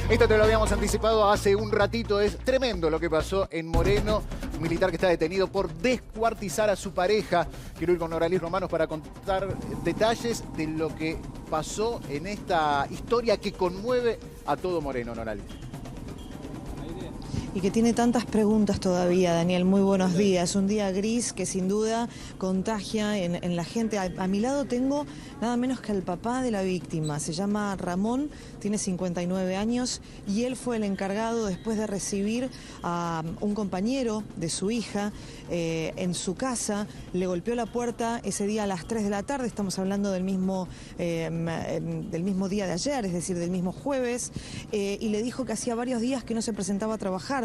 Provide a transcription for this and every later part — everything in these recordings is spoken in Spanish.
Esto te lo habíamos anticipado hace un ratito. Es tremendo lo que pasó en Moreno. Un militar que está detenido por descuartizar a su pareja. Quiero ir con Noralis Romanos para contar detalles de lo que pasó en esta historia que conmueve a todo Moreno, Noralis. Y que tiene tantas preguntas todavía, Daniel. Muy buenos días. Un día gris que sin duda contagia en la gente. A mi lado tengo nada menos que al papá de la víctima. Se llama Ramón, tiene 59 años y él fue el encargado, después de recibir a un compañero de su hija en su casa, le golpeó la puerta ese día a las 3 de la tarde. Estamos hablando del mismo día de ayer, es decir, del mismo jueves, y le dijo que hacía varios días que no se presentaba a trabajar.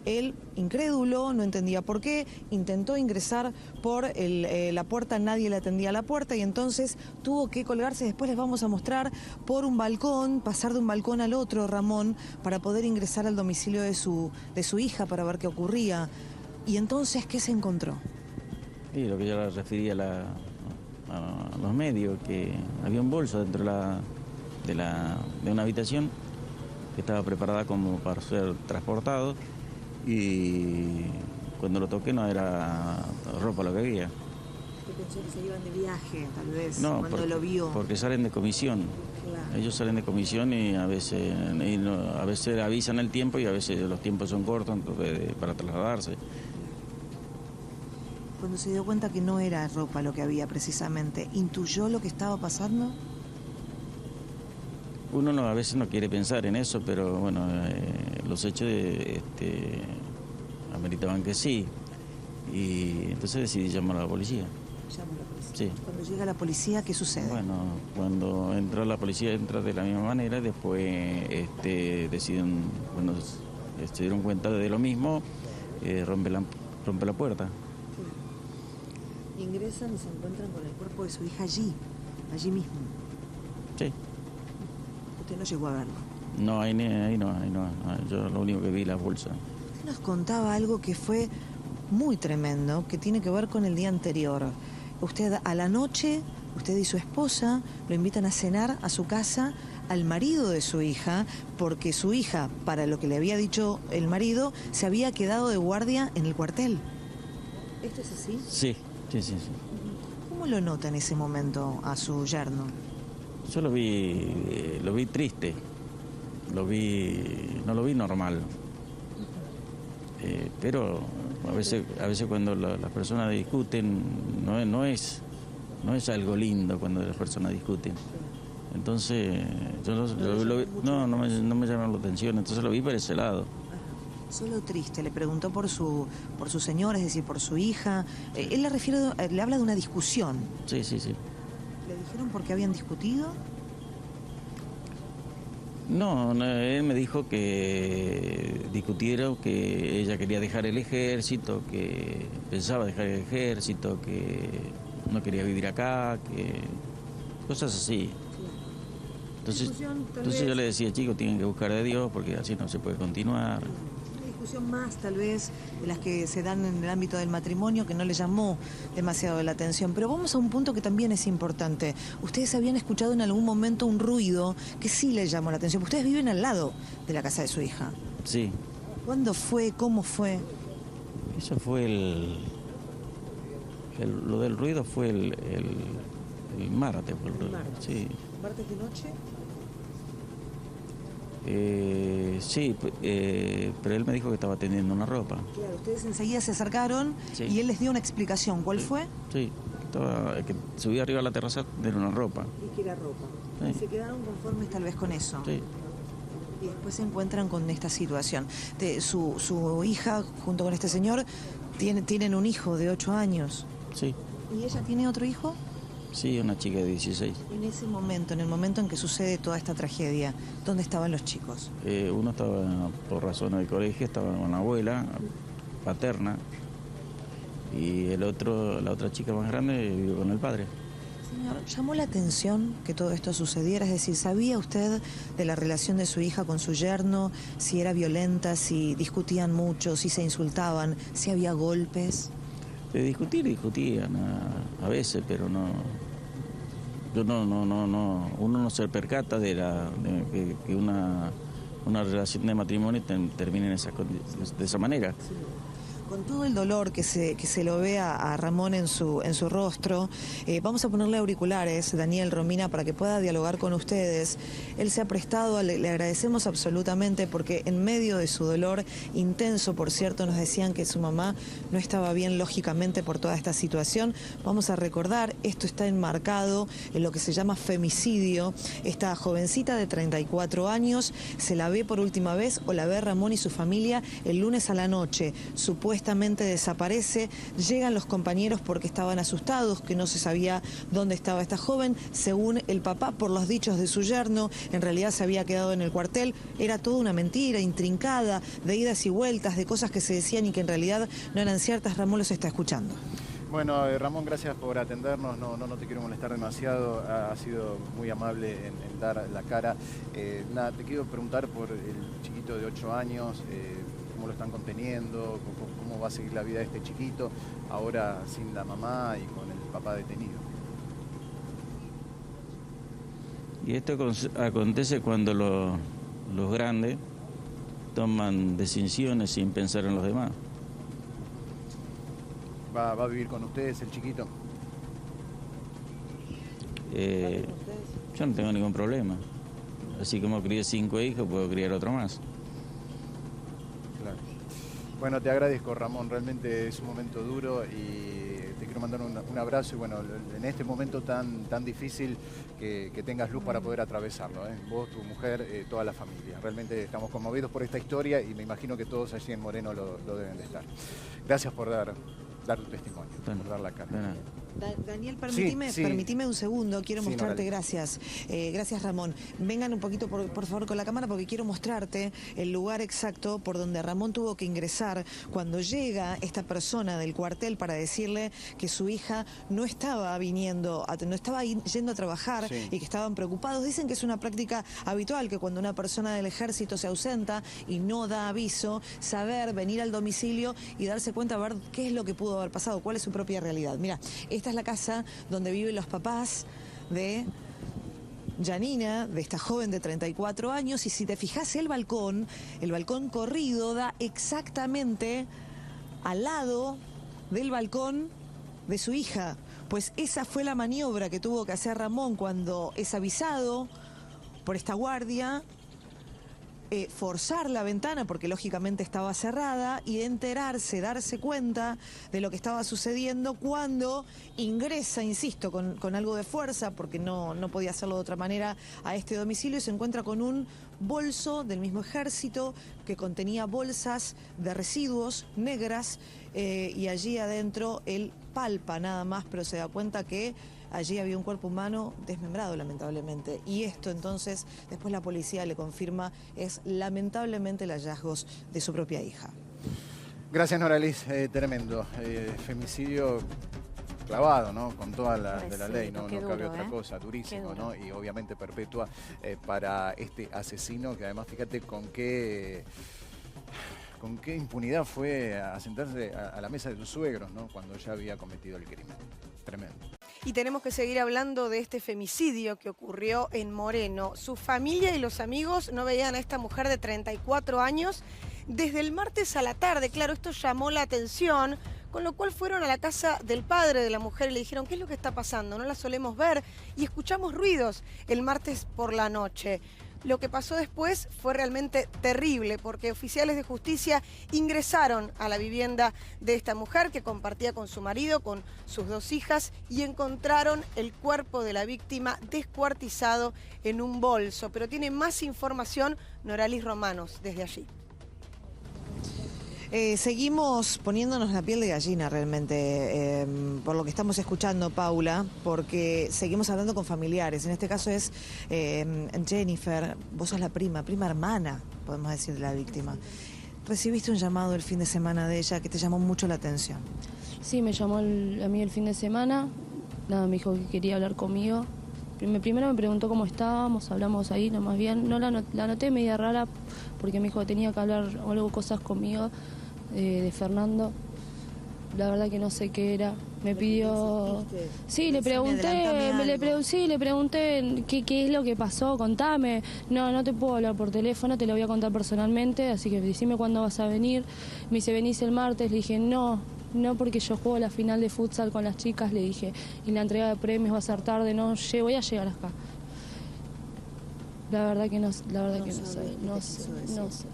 Él, incrédulo, no entendía por qué, intentó ingresar por la puerta, nadie le atendía a la puerta y entonces tuvo que colgarse. Después les vamos a mostrar por un balcón, pasar de un balcón al otro, Ramón, para poder ingresar al domicilio de su hija para ver qué ocurría. Y entonces, ¿qué se encontró? Sí, lo que yo le refería a los medios, que había un bolso dentro de una habitación que estaba preparada como para ser transportado, y cuando lo toqué no era ropa lo que había. ¿Qué pensó que se iban de viaje, tal vez, no, cuando lo vio? Porque salen de comisión. Claro. Ellos salen de comisión y a veces avisan el tiempo y a veces los tiempos son cortos para trasladarse. Cuando se dio cuenta que no era ropa lo que había precisamente, ¿intuyó lo que estaba pasando? Uno a veces no quiere pensar en eso, pero bueno, los hechos ameritaban que sí. Y entonces decidí llamar a la policía. ¿Llamó a la policía? Sí. Cuando llega la policía, ¿qué sucede? Bueno, cuando entró la policía entra de la misma manera, después cuando se dieron cuenta de lo mismo, rompe la puerta. Sí. Ingresan y se encuentran con el cuerpo de su hija allí mismo. Sí. Usted no llegó a verlo. No, ahí no. Yo lo único que vi la bolsa. Usted nos contaba algo que fue muy tremendo, que tiene que ver con el día anterior. Usted a la noche, usted y su esposa lo invitan a cenar a su casa al marido de su hija, porque su hija, para lo que le había dicho el marido, se había quedado de guardia en el cuartel. ¿Esto es así? Sí. ¿Cómo lo nota en ese momento a su yerno? Yo lo vi triste, no lo vi normal. Pero a veces cuando las personas discuten no es algo lindo cuando las personas discuten. Entonces no me llama la atención, entonces lo vi por ese lado. Solo triste, le preguntó por su señora, es decir, por su hija. Él le habla de una discusión. Sí. ¿Le dijeron por qué habían discutido? No, él me dijo que discutieron, que ella quería dejar el ejército, que pensaba dejar el ejército, que no quería vivir acá, que cosas así. Entonces yo le decía, chicos, tienen que buscar a Dios porque así no se puede continuar. Una discusión más, tal vez, de las que se dan en el ámbito del matrimonio, que no le llamó demasiado la atención. Pero vamos a un punto que también es importante. Ustedes habían escuchado en algún momento un ruido que sí le llamó la atención. Ustedes viven al lado de la casa de su hija. Sí. ¿Cuándo fue? ¿Cómo fue? Eso fue lo del ruido fue el martes. El martes. Sí. ¿Martes de noche? Sí, pero él me dijo que estaba tendiendo una ropa. Claro, ustedes enseguida se acercaron, sí, y él les dio una explicación. ¿Cuál fue? Sí, que subía arriba a la terraza de una ropa. Y que era ropa. Sí. Y se quedaron conformes tal vez con eso. Sí. Y después se encuentran con esta situación. Su hija, junto con este señor, tienen un hijo de 8 años. Sí. ¿Y ella tiene otro hijo? Sí, una chica de 16. En ese momento, en el momento en que sucede toda esta tragedia, ¿dónde estaban los chicos? Uno estaba por razones de colegio, estaba con la abuela paterna, y la otra chica más grande vive con el padre. Señor, ¿llamó la atención que todo esto sucediera? Es decir, ¿sabía usted de la relación de su hija con su yerno? Si era violenta, si discutían mucho, si se insultaban, si había golpes. Discutían a veces, pero no. Uno no se percata de que una una relación de matrimonio termine de esa manera. Con todo el dolor que se lo ve a Ramón en su rostro, vamos a ponerle auriculares, Daniel, Romina, para que pueda dialogar con ustedes. Él se ha prestado, le agradecemos absolutamente porque en medio de su dolor intenso, por cierto, nos decían que su mamá no estaba bien lógicamente por toda esta situación. Vamos a recordar, esto está enmarcado en lo que se llama femicidio. Esta jovencita de 34 años se la ve por última vez o la ve Ramón y su familia el lunes a la noche. Supuestamente desaparece, llegan los compañeros porque estaban asustados, que no se sabía dónde estaba esta joven. Según el papá, por los dichos de su yerno, en realidad se había quedado en el cuartel. Era toda una mentira intrincada, de idas y vueltas, de cosas que se decían y que en realidad no eran ciertas. Ramón los está escuchando. Bueno, Ramón, gracias por atendernos, no te quiero molestar demasiado, has sido muy amable en dar la cara. Nada, te quiero preguntar por el chiquito de 8 años, cómo lo están conteniendo, cómo va a seguir la vida de este chiquito, ahora sin la mamá y con el papá detenido. Y esto acontece cuando los grandes toman decisiones sin pensar en los demás. ¿Va a vivir con ustedes el chiquito? Yo no tengo ningún problema. Así como crié 5 hijos, puedo criar otro más. Claro. Bueno, te agradezco, Ramón, realmente es un momento duro y te quiero mandar un abrazo y bueno, en este momento tan difícil que tengas luz para poder atravesarlo, ¿eh? Vos, tu mujer, toda la familia. Realmente estamos conmovidos por esta historia y me imagino que todos allí en Moreno lo deben de estar. Gracias por dar tu testimonio, por dar la cara. Daniel, permitime un segundo, quiero mostrarte, gracias. Gracias, Ramón. Vengan un poquito, por favor, con la cámara porque quiero mostrarte el lugar exacto por donde Ramón tuvo que ingresar cuando llega esta persona del cuartel para decirle que su hija no estaba yendo a trabajar y que estaban preocupados. Dicen que es una práctica habitual, que cuando una persona del ejército se ausenta y no da aviso, venir al domicilio y darse cuenta, a ver qué es lo que pudo haber pasado, cuál es su propia realidad. Mira, esta es la casa donde viven los papás de Janina, de esta joven de 34 años, y si te fijas el balcón corrido da exactamente al lado del balcón de su hija. Pues esa fue la maniobra que tuvo que hacer Ramón cuando es avisado por esta guardia, forzar la ventana porque lógicamente estaba cerrada y enterarse, darse cuenta de lo que estaba sucediendo cuando ingresa, insisto, con algo de fuerza porque no podía hacerlo de otra manera a este domicilio y se encuentra con un bolso del mismo ejército que contenía bolsas de residuos negras y allí adentro él palpa nada más, pero se da cuenta que allí había un cuerpo humano desmembrado, lamentablemente. Y esto, entonces, después la policía le confirma, es lamentablemente el hallazgo de su propia hija. Gracias, Noralis. Tremendo. Femicidio clavado, ¿no? Con toda la ley, no cabe otra cosa. Durísimo, ¿no? Y obviamente perpetua para este asesino, que además, fíjate con qué impunidad fue a sentarse a la mesa de sus suegros, ¿no? Cuando ya había cometido el crimen. Tremendo. Y tenemos que seguir hablando de este femicidio que ocurrió en Moreno. Su familia y los amigos no veían a esta mujer de 34 años desde el martes a la tarde. Claro, esto llamó la atención, con lo cual fueron a la casa del padre de la mujer y le dijeron, ¿qué es lo que está pasando? No la solemos ver y escuchamos ruidos el martes por la noche. Lo que pasó después fue realmente terrible porque oficiales de justicia ingresaron a la vivienda de esta mujer que compartía con su marido, con sus 2 hijas y encontraron el cuerpo de la víctima descuartizado en un bolso. Pero tiene más información Noralis Romanos desde allí. Seguimos poniéndonos la piel de gallina realmente, por lo que estamos escuchando, Paula, porque seguimos hablando con familiares. En este caso es Jennifer, vos sos la prima hermana, podemos decir, de la víctima. ¿Recibiste un llamado el fin de semana de ella que te llamó mucho la atención? Sí, me llamó a mí el fin de semana, nada, me dijo que quería hablar conmigo. Primero me preguntó cómo estábamos, hablamos ahí, nomás bien. No la noté media rara porque me dijo que tenía que hablar cosas conmigo de Fernando. la verdad que no sé qué era. Me pidió... Sí, le Decime, adelantame algo. le pregunté qué es lo que pasó, contame. No te puedo hablar por teléfono, te lo voy a contar personalmente, así que decime cuándo vas a venir. Me dice, venís el martes, le dije, no, porque yo juego la final de futsal con las chicas, le dije, y la entrega de premios va a ser tarde, no, voy a llegar acá. La verdad que no sé, no sé.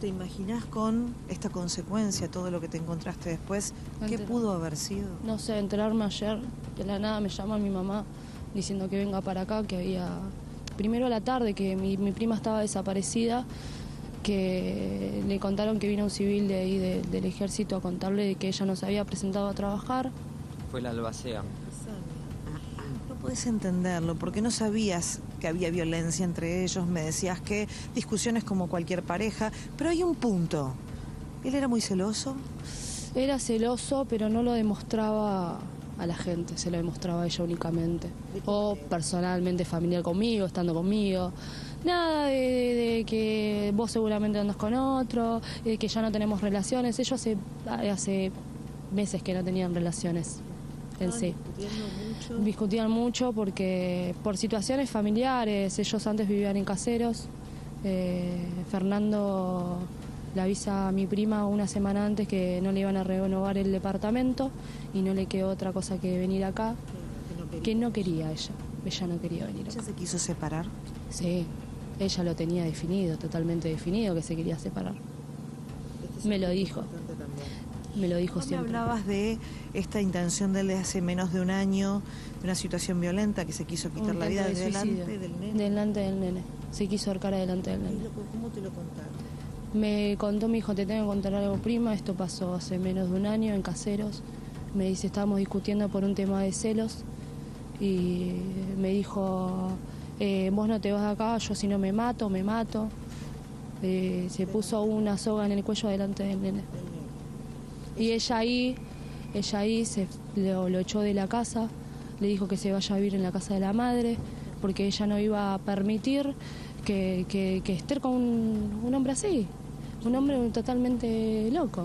¿Te imaginas con esta consecuencia, todo lo que te encontraste después? ¿Qué pudo haber sido? No sé, enterarme ayer, de la nada me llama mi mamá diciendo que venga para acá, que había... Primero a la tarde, que mi prima estaba desaparecida, que le contaron que vino un civil de ahí del ejército a contarle que ella no se había presentado a trabajar. Fue la albacea. No podés entenderlo, porque no sabías que había violencia entre ellos, me decías que discusiones como cualquier pareja, pero hay un punto. ¿Él era muy celoso? Era celoso, pero no lo demostraba a la gente, se lo demostraba a ella únicamente. O personalmente familiar conmigo, estando conmigo. Nada de que vos seguramente andas con otro, de que ya no tenemos relaciones. Ellos hace meses que no tenían relaciones en sí. Discutían mucho porque por situaciones familiares. Ellos antes vivían en Caseros. Fernando le avisa a mi prima una semana antes que no le iban a renovar el departamento y no le quedó otra cosa que venir acá, que no quería ella. Ella no quería venir acá. ¿Ella se quiso separar? Sí, ella lo tenía definido, totalmente definido, que se quería separar. Me lo dijo. Me lo dijo siempre. Me hablabas de esta intención de él de hace menos de un año, de una situación violenta que se quiso quitar la vida delante del nene. Delante del nene. Se quiso ahorcar delante del nene. ¿Cómo te lo contaron? Me contó mi hijo, te tengo que contar algo, prima. Esto pasó hace menos de un año en Caseros. Me dice, estábamos discutiendo por un tema de celos. Y me dijo, vos no te vas de acá, yo si no me mato. Se puso una soga en el cuello delante del nene. Y ella ahí lo echó de la casa, le dijo que se vaya a vivir en la casa de la madre, porque ella no iba a permitir que esté con un hombre así, un hombre totalmente loco,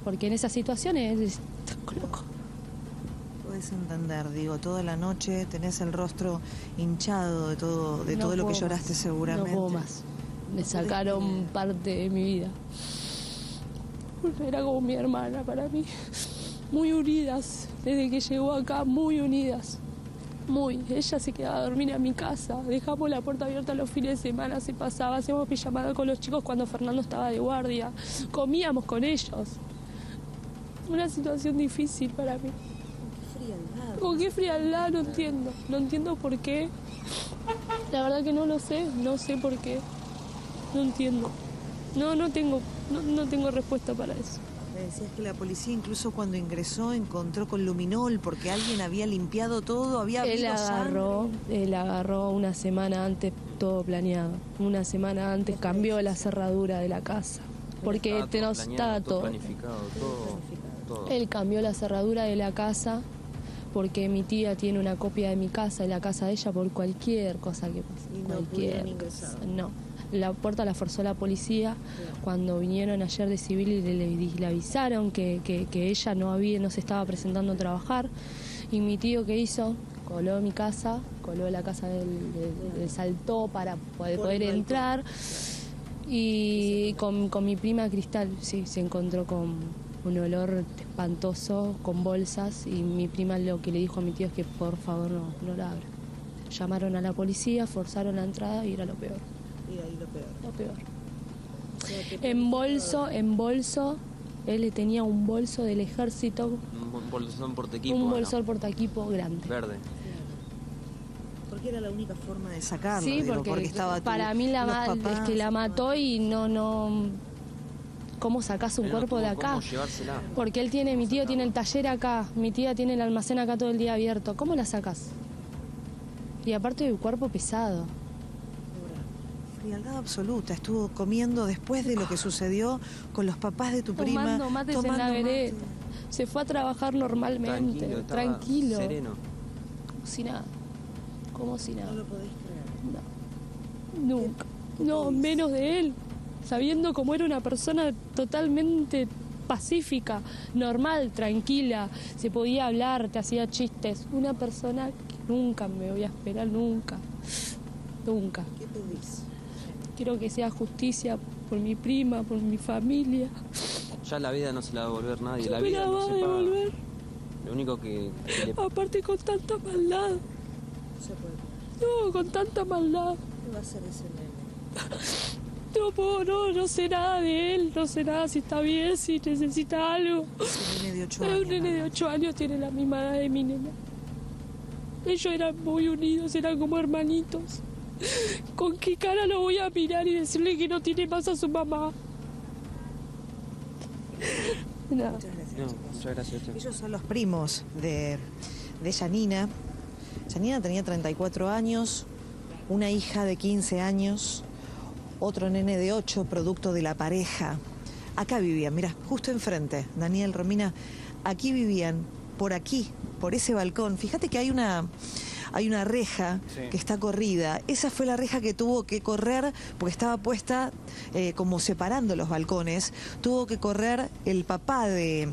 porque en esas situaciones está loco. Puedes entender, digo, toda la noche tenés el rostro hinchado de todo lo que lloraste seguramente. No puedo más, me sacaron parte de mi vida. Era como mi hermana para mí, muy unidas, desde que llegó acá, muy unidas, ella se quedaba a dormir a mi casa, dejamos la puerta abierta los fines de semana, se pasaba, hacíamos pijamada con los chicos cuando Fernando estaba de guardia, comíamos con ellos, una situación difícil para mí. ¿Con qué frialdad? No entiendo por qué, la verdad que no lo sé, no sé por qué, no entiendo. No tengo respuesta para eso. Me decías que la policía incluso cuando ingresó encontró con luminol porque alguien había limpiado todo, había habido sangre. Él agarró una semana antes todo planeado. Una semana antes cambió la cerradura de la casa. Porque estaba todo planificado, todo. Él cambió la cerradura de la casa porque mi tía tiene una copia de mi casa y la casa de ella por cualquier cosa que pase. Y no pudieron ingresar. No. La puerta la forzó la policía cuando vinieron ayer de civil y le avisaron que ella no se estaba presentando a trabajar. Y mi tío, ¿qué hizo? Coló mi casa, coló la casa del saltó para poder entrar. Y con mi prima Cristal, sí, se encontró con un olor espantoso, con bolsas. Y mi prima lo que le dijo a mi tío es que por favor no la abra. Llamaron a la policía, forzaron la entrada y era lo peor. Y ahí lo peor. O sea, en bolso, él le tenía un bolso del ejército. Un bolsón portaequipo. Un bolsón portaequipo grande. Verde. Porque era la única forma de sacarlo. Sí, digo, porque estaba para mí es que la mató y no. ¿Cómo sacás un cuerpo de acá? Porque mi tío tiene el taller acá, mi tía tiene el almacén acá todo el día abierto. ¿Cómo la sacás? Y aparte del cuerpo pesado. Frialdad absoluta. Estuvo comiendo después de lo que sucedió con los papás de tu prima. Tomando mates en la vereda. Se fue a trabajar normalmente, tranquilo. Sereno. Como si nada. No lo podés creer. No, nunca. No, menos de él. Sabiendo cómo era una persona totalmente pacífica, normal, tranquila, se podía hablar, te hacía chistes. Una persona que nunca me voy a esperar, nunca, nunca. ¿Qué pedís? Quiero que sea justicia por mi prima, por mi familia. Ya la vida no se la va a devolver nadie, la No me vida la no va a se paga. devolver. Lo único que le... Aparte con tanta maldad. No se puede. No, con tanta maldad. ¿Qué va a hacer ese nene? No puedo, no sé nada de él, no sé nada si está bien, si necesita algo. Es un nene de 8 Es años. un nene de 8 años, tiene la misma edad de mi nena. Ellos eran muy unidos, eran como hermanitos. ¿Con qué cara lo voy a mirar y decirle que no tiene más a su mamá? Nada. Muchas gracias. No, muchas gracias. Ellos son los primos de Yanina. Yanina tenía 34 años, una hija de 15 años, otro nene de 8, producto de la pareja. Acá vivían, mira, justo enfrente, Daniel, Romina, aquí vivían, por aquí, por ese balcón. Fíjate que hay una reja que está corrida. Esa fue la reja que tuvo que correr, porque estaba puesta como separando los balcones. Tuvo que correr el papá de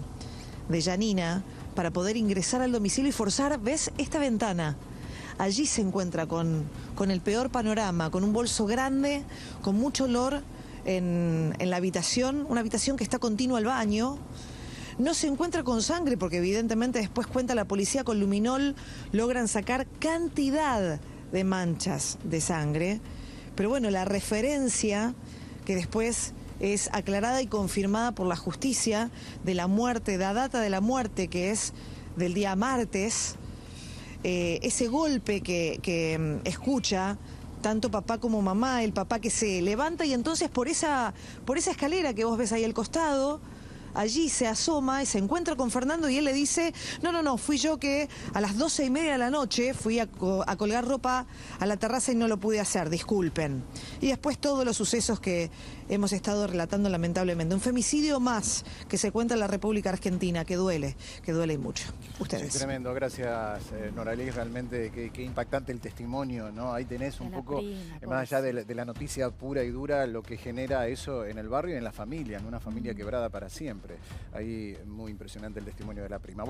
Yanina para poder ingresar al domicilio y forzar, ¿ves? Esta ventana. Allí se encuentra con el peor panorama, con un bolso grande, con mucho olor en la habitación, una habitación que está continua al baño. No se encuentra con sangre porque evidentemente después cuenta la policía con luminol, logran sacar cantidad de manchas de sangre. Pero bueno, la referencia que después es aclarada y confirmada por la justicia de la muerte, la data de la muerte que es del día martes, ese golpe que escucha tanto papá como mamá, el papá que se levanta y entonces por esa escalera que vos ves ahí al costado, allí se asoma y se encuentra con Fernando y él le dice, no, fui yo que a las 12:30 de la noche fui a colgar ropa a la terraza y no lo pude hacer, disculpen. Y después todos los sucesos que hemos estado relatando lamentablemente. Un femicidio más que se cuenta en la República Argentina, que duele y mucho. Ustedes. Sí, tremendo, gracias Noralis, realmente qué impactante el testimonio, ¿no? Ahí tenés un poco, más allá de la noticia pura y dura, lo que genera eso en el barrio y en la familia, en una familia quebrada para siempre. Ahí muy impresionante el testimonio de la prima.